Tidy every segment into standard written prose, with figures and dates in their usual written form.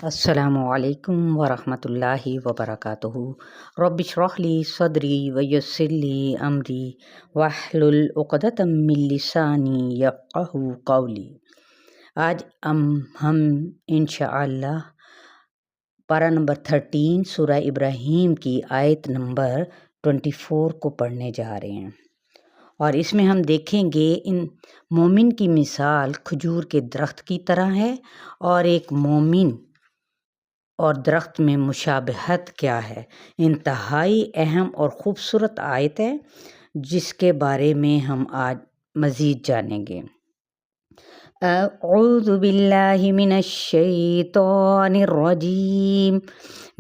السلام علیکم ورحمۃ اللہ وبرکاتہ۔ رب اشرح لی صدری ویسر لی امری واحلل عقدۃ من لسانی یفقہوا قولی۔ آج ہم انشاءاللہ پارہ نمبر 13 سورہ ابراہیم کی آیت نمبر 24 کو پڑھنے جا رہے ہیں، اور اس میں ہم دیکھیں گے ان مومن کی مثال کھجور کے درخت کی طرح ہے، اور ایک مومن اور درخت میں مشابہت کیا ہے۔ انتہائی اہم اور خوبصورت آیت ہے جس کے بارے میں ہم آج مزید جانیں گے۔ اعوذ باللہ من الشیطان الرجیم،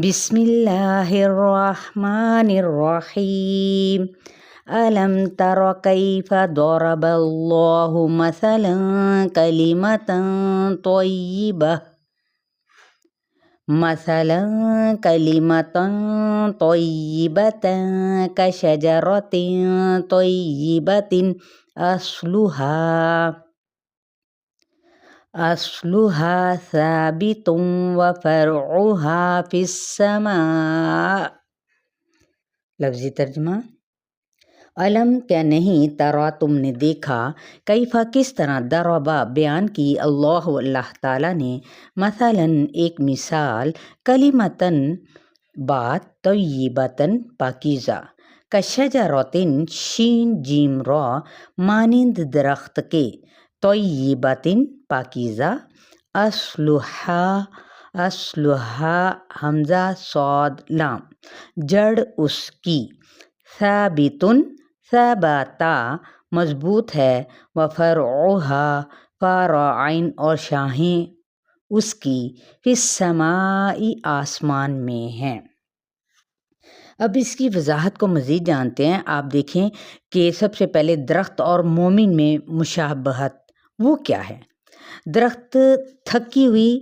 بسم اللہ الرحمن الرحیم۔ أَلَمْ تَرَ كَيْفَ ضَرَبَ اللَّهُ مَثَلًا كَلِمَةً طَيِّبَةً كَشَجَرَةٍ طَيِّبَةٍ أَصْلُهَا ثَابِتٌ وَفَرْعُهَا فِي السَّمَاءِ۔ لفظی ترجمہ: علم کیا نہیں، ترا تم نے دیکھا، کیفا کس طرح، ضربا بیان کی، اللہ تعالیٰ نے، مثلاً ایک مثال، کلمتاً بات، طیبتاً پاکیزہ، کشجرۃ شین جیم را مانند درخت کے، طیبتاً پاکیزہ، اصلھا حمزہ صاد لام جڑ اس کی، ثابتن ثبتا مضبوط ہے، وفرعھا فا عین اور شاخیں اس کی، فی السماء آسمان میں ہیں۔ اب اس کی وضاحت کو مزید جانتے ہیں۔ آپ دیکھیں کہ سب سے پہلے درخت اور مومن میں مشابہت وہ کیا ہے۔ درخت تھکی ہوئی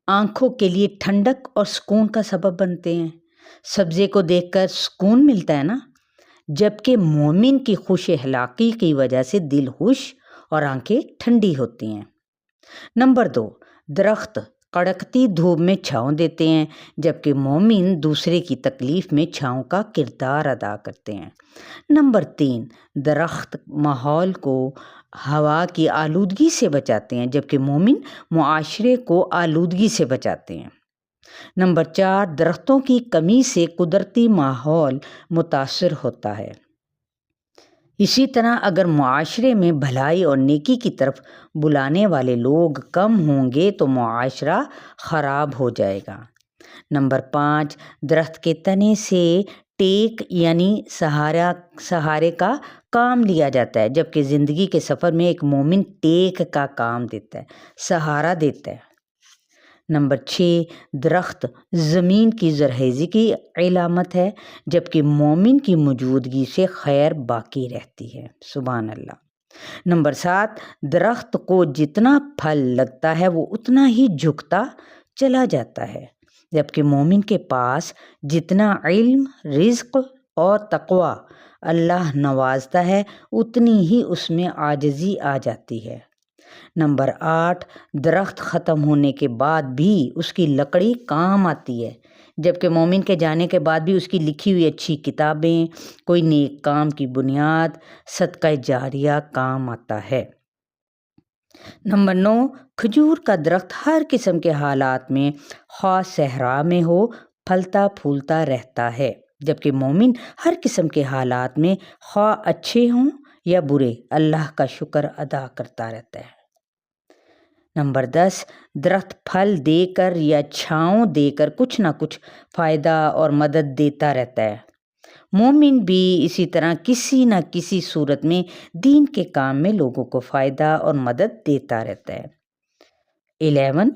آنکھوں کے لیے ٹھنڈک اور سکون کا سبب بنتے ہیں، سبزے کو دیکھ کر سکون ملتا ہے نا، جبکہ مومن کی خوش اخلاقی کی وجہ سے دل خوش اور آنکھیں ٹھنڈی ہوتی ہیں۔ نمبر 2، درخت کڑکتی دھوپ میں چھاؤں دیتے ہیں، جبکہ مومن دوسرے کی تکلیف میں چھاؤں کا کردار ادا کرتے ہیں۔ نمبر 3، درخت ماحول کو ہوا کی آلودگی سے بچاتے ہیں، جبکہ مومن معاشرے کو آلودگی سے بچاتے ہیں۔ نمبر 4، درختوں کی کمی سے قدرتی ماحول متاثر ہوتا ہے۔ اسی طرح اگر معاشرے میں بھلائی اور نیکی کی طرف بلانے والے لوگ کم ہوں گے تو معاشرہ خراب ہو جائے گا۔ نمبر 5، درخت کے تنے سے ٹیک یعنی سہارے کا کام لیا جاتا ہے، جبکہ زندگی کے سفر میں ایک مومن ٹیک کا کام دیتا ہے، سہارا دیتا ہے۔ نمبر 6، درخت زمین کی زرخیزی کی علامت ہے، جبکہ مومن کی موجودگی سے خیر باقی رہتی ہے۔ سبحان اللہ۔ نمبر 7، درخت کو جتنا پھل لگتا ہے وہ اتنا ہی جھکتا چلا جاتا ہے، جبکہ مومن کے پاس جتنا علم، رزق اور تقوی اللہ نوازتا ہے اتنی ہی اس میں عاجزی آ جاتی ہے۔ نمبر 8، درخت ختم ہونے کے بعد بھی اس کی لکڑی کام آتی ہے، جبکہ مومن کے جانے کے بعد بھی اس کی لکھی ہوئی اچھی کتابیں، کوئی نیک کام کی بنیاد، صدقہ جاریہ کام آتا ہے۔ نمبر 9، کھجور کا درخت ہر قسم کے حالات میں، خواہ صحرا میں ہو، پھلتا پھولتا رہتا ہے، جبکہ مومن ہر قسم کے حالات میں، خواہ اچھے ہوں یا برے، اللہ کا شکر ادا کرتا رہتا ہے۔ نمبر 10، درخت پھل دے کر یا چھاؤں دے کر کچھ نہ کچھ فائدہ اور مدد دیتا رہتا ہے۔ مومن بھی اسی طرح کسی نہ کسی صورت میں دین کے کام میں لوگوں کو فائدہ اور مدد دیتا رہتا ہے۔ 11،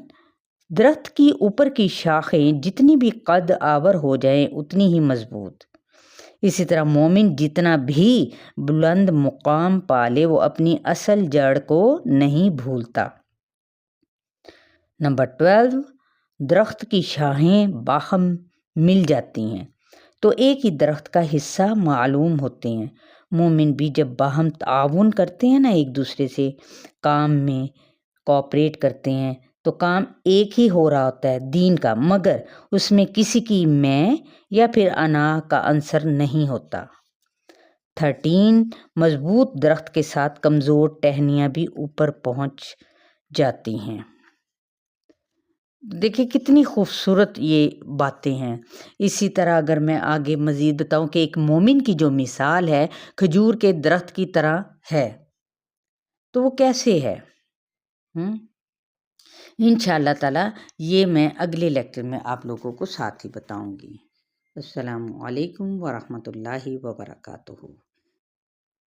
درخت کی اوپر کی شاخیں جتنی بھی قد آور ہو جائیں اتنی ہی مضبوط، اسی طرح مومن جتنا بھی بلند مقام پالے وہ اپنی اصل جڑ کو نہیں بھولتا۔ نمبر 12، درخت کی شاخیں باہم مل جاتی ہیں تو ایک ہی درخت کا حصہ معلوم ہوتے ہیں۔ مومن بھی جب باہم تعاون کرتے ہیں نا، ایک دوسرے سے کام میں کوآپریٹ کرتے ہیں، تو کام ایک ہی ہو رہا ہوتا ہے دین کا، مگر اس میں کسی کی میں یا پھر انا کا عنصر نہیں ہوتا۔ 13 مضبوط درخت کے ساتھ کمزور ٹہنیاں بھی اوپر پہنچ جاتی ہیں۔ دیکھیں کتنی خوبصورت یہ باتیں ہیں۔ اسی طرح اگر میں آگے مزید بتاؤں کہ ایک مومن کی جو مثال ہے کھجور کے درخت کی طرح ہے، تو وہ کیسے ہے؟ انشاءاللہ تعالی یہ میں اگلے لیکچر میں آپ لوگوں کو ساتھ ہی بتاؤں گی۔ السلام علیکم ورحمۃ اللہ وبرکاتہ۔